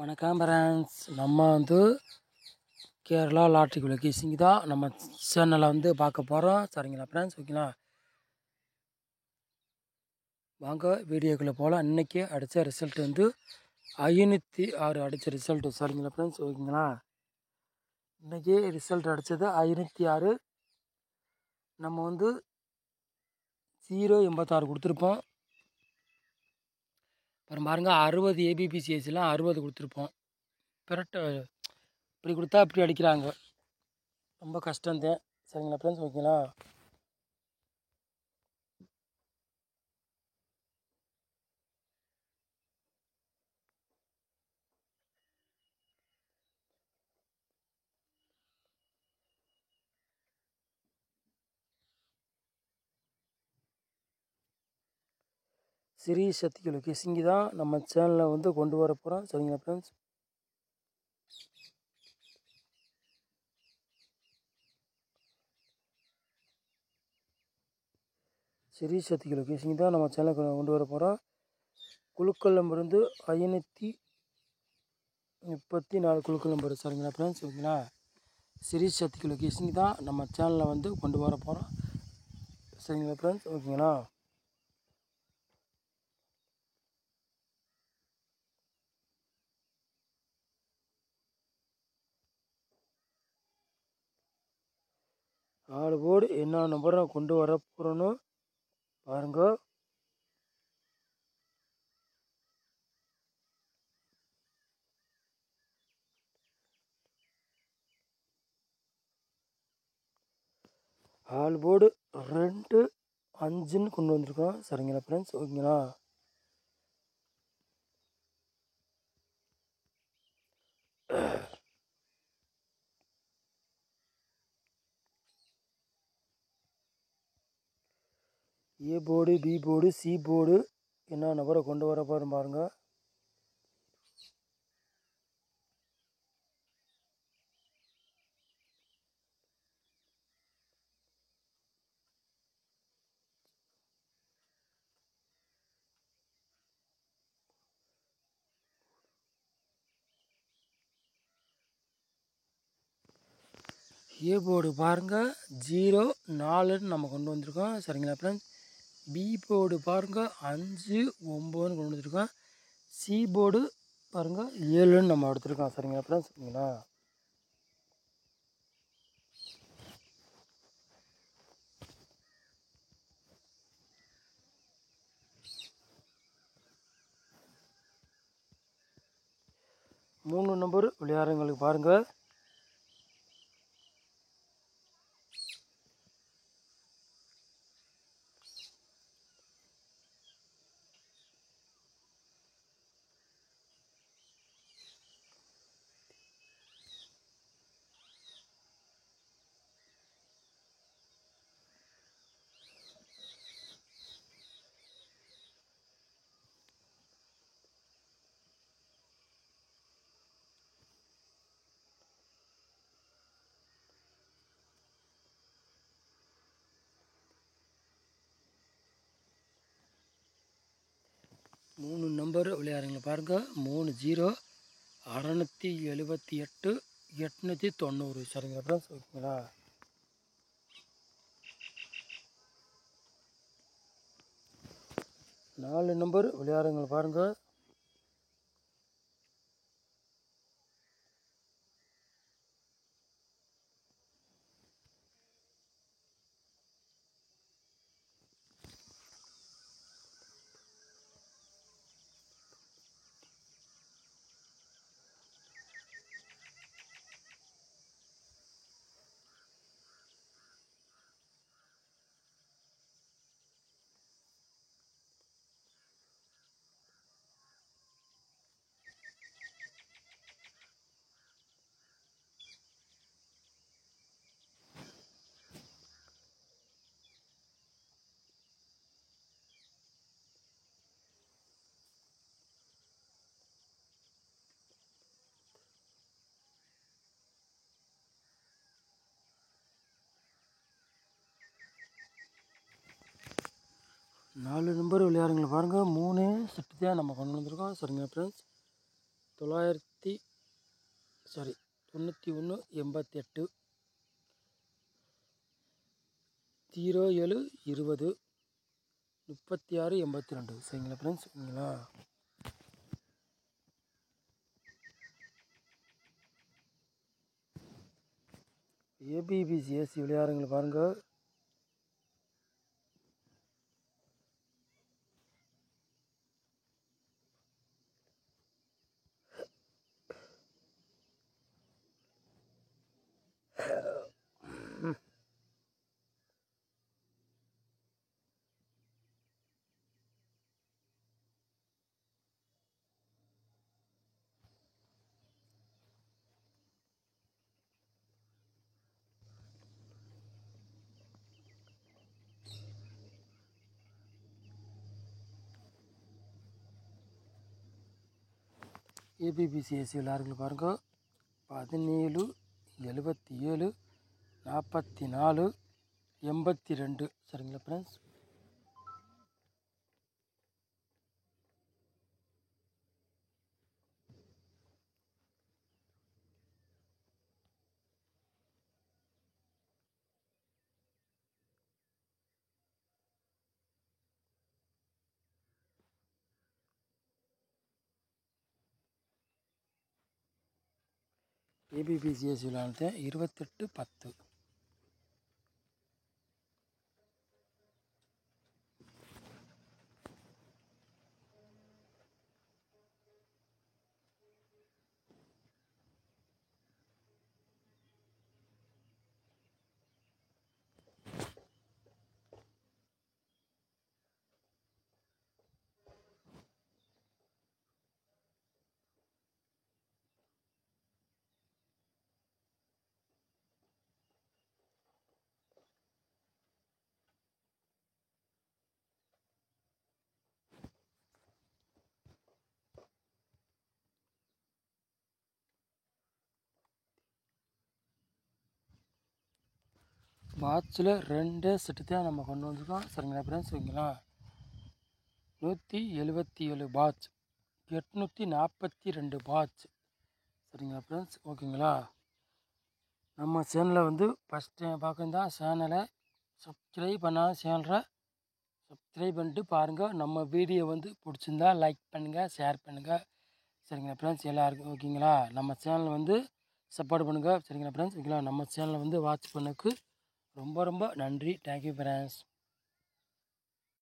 வணக்கம் ஃப்ரெண்ட்ஸ். நம்ம Kerala lottery location தான் நம்ம சேனலில் பார்க்க போகிறோம். சரிங்களா ஃப்ரெண்ட்ஸ்? ஓகேங்களா, வாங்க வீடியோக்குள்ளே போகலாம். இன்றைக்கி அடித்த ரிசல்ட் 506 அடித்த ரிசல்ட்டு. சரிங்களா ஃப்ரெண்ட்ஸ்? ஓகேங்களா, இன்றைக்கி ரிசல்ட் அடித்தது 506. நம்ம 086 கொடுத்துருப்போம். அப்புறம் பாருங்கள், 60 ஏபிபிசிஎஸ்லாம் 60 கொடுத்துருப்போம். கரெக்டாக இப்படி கொடுத்தா இப்படி அடிக்கிறாங்க, ரொம்ப கஷ்டம்தான். சரிங்களா ஃப்ரெண்ட்ஸ்? ஓகேங்களா, ஸ்ரீ சக்தி லொகேஷன் தான் நம்ம சேனலில் கொண்டு வர போகிறோம். சரிங்களா ஃப்ரெண்ட்ஸ்? ஸ்ரீ சக்தி லொகேஷன் தான் நம்ம சேனலுக்கு கொண்டு வர போகிறோம். குழுக்கள் நம்பர் 534 குழுக்கள் நம்பர். சரிங்களா ஃப்ரெண்ட்ஸ்? ஓகேங்களா, ஸ்ரீ சக்தி லொகேஷன் தான் நம்ம சேனலில் கொண்டு வர போகிறோம். சரிங்களா ஃப்ரெண்ட்ஸ்? ஓகேங்களா, ஆள் போர்டு என்ன நம்பரை கொண்டு வர போகிறோன்னு பாருங்க. ஆல் போர்டு 2 5ன்னு கொண்டு வந்திருக்கோம். சரிங்களா ஃப்ரெண்ட்ஸ்? ஓகேங்களா, A board, B board, C board என்ன நம்பரை கொண்டு வர போகிறோம் பாருங்க. ஏ போர்டு பாருங்கள் 04ன்னு நம்ம கொண்டு வந்திருக்கோம். சரிங்களா ஃப்ரெண்ட்ஸ்? பி போர்டு பாருங்கள் 5 9ன்னு கொண்டு வந்திருக்கோம். சி போர்டு பாருங்கள் 7ன்னு நம்ம எடுத்துருக்கோம். சரிங்களா ஃப்ரெண்ட்ஸ்? ஓகேங்களா, மூணு நம்பர் விளையாடுறவங்களுக்கு பாருங்கள். மூணு நம்பர் விளையாடுறவங்களை பாருங்கள். 3 0 678 890. சரிங்களா ஃப்ரெண்ட்ஸ்? ஓகேங்களா, 4 நம்பர் விளையாடுறவங்களை பாருங்கள். நாலு நம்பர் விளையாடுறவங்களை பாருங்கள். 3 செட்டு தான் நம்ம கொண்டு வந்திருக்கோம். சரிங்களா ஃப்ரெண்ட்ஸ்? 900 91 88 07 20 36 82 சரிங்களா ஃப்ரெண்ட்ஸ் ஓகேங்களா. ஏபிபிசி ஏசி விளையாடுறவங்களை பாருங்கள். ஏபிபிசி ஏசி விளையாடுறவங்களை பாருங்கள். 17 77 44 82 சரிங்களா ஃப்ரெண்ட்ஸ். ஏபிபிசி ஏசி விளையாடுறேன் 28-10. பாட்சில் 2 செட்டு தான் நம்ம கொண்டு வந்திருக்கோம் சரிங்களா ஃப்ரெண்ட்ஸ் ஓகேங்களா. 177 பாட்ச் 842 பாட்ச் சரிங்களா ஃப்ரெண்ட்ஸ் ஓகேங்களா. நம்ம சேனலை வந்து ஃபஸ்ட் டைம் பார்க்குறதா சேனலை சப்ஸ்கிரைப் பண்ணாத சேனலை சப்ஸ்கிரைப் பண்ணிட்டு பாருங்கள். நம்ம வீடியோ வந்து பிடிச்சிருந்தா லைக் பண்ணுங்கள், ஷேர் பண்ணுங்கள் சரிங்களா ஃப்ரெண்ட்ஸ் எல்லாருக்கும் ஓகேங்களா. நம்ம சேனல் வந்து சப்போர்ட் பண்ணுங்கள் சரிங்களா ஃப்ரெண்ட்ஸ் ஓகேங்களா. நம்ம சேனலை வந்து வாட்ச் பண்ணக்கு ரொம்ப ரொம்ப நன்றி. Thank you friends.